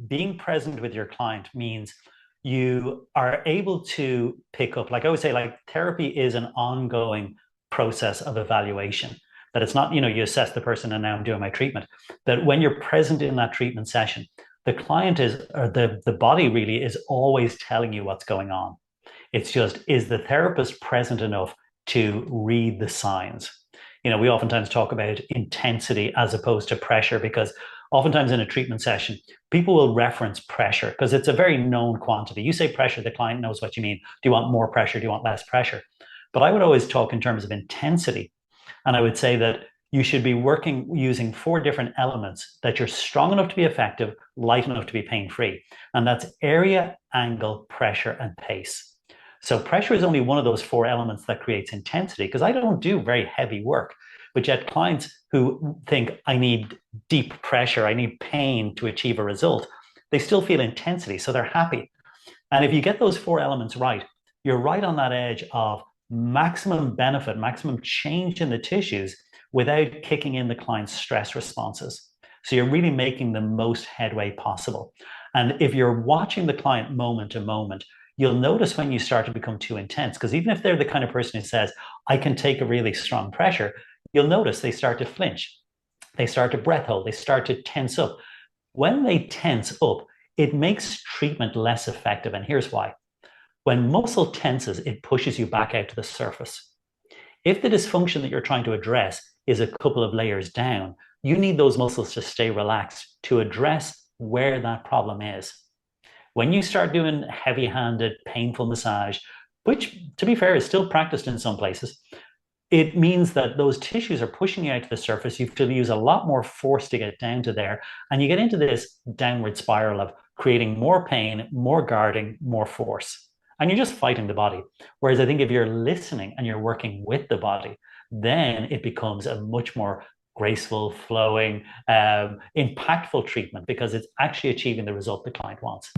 being present with your client means you are able to pick up, like I always say, like therapy is an ongoing process of evaluation. That it's not, you assess the person and now I'm doing my treatment. That when you're present in that treatment session, the client is, or the body really is always telling you what's going on. It's just, is the therapist present enough to read the signs? We oftentimes talk about intensity as opposed to pressure, because oftentimes in a treatment session, people will reference pressure because it's a very known quantity. You say pressure, the client knows what you mean. Do you want more pressure? Do you want less pressure? But I would always talk in terms of intensity. And I would say that you should be working using 4 different elements that you're strong enough to be effective, light enough to be pain-free. And that's area, angle, pressure, and pace. So pressure is only one of those 4 elements that creates intensity, because I don't do very heavy work. But yet clients who think I need deep pressure, I need pain to achieve a result, they still feel intensity, so they're happy. And if you get those 4 elements right, you're right on that edge of maximum benefit, maximum change in the tissues without kicking in the client's stress responses. So you're really making the most headway possible. And if you're watching the client moment to moment, you'll notice when you start to become too intense, because even if they're the kind of person who says, I can take a really strong pressure, you'll notice they start to flinch. They start to breath hold. They start to tense up. When they tense up, it makes treatment less effective. And here's why. When muscle tenses, it pushes you back out to the surface. If the dysfunction that you're trying to address is a couple of layers down, you need those muscles to stay relaxed to address where that problem is. When you start doing heavy-handed, painful massage, which, to be fair, is still practiced in some places, it means that those tissues are pushing you out to the surface. You have to use a lot more force to get down to there. And you get into this downward spiral of creating more pain, more guarding, more force. And you're just fighting the body. Whereas I think if you're listening and you're working with the body, then it becomes a much more graceful, flowing, impactful treatment, because it's actually achieving the result the client wants.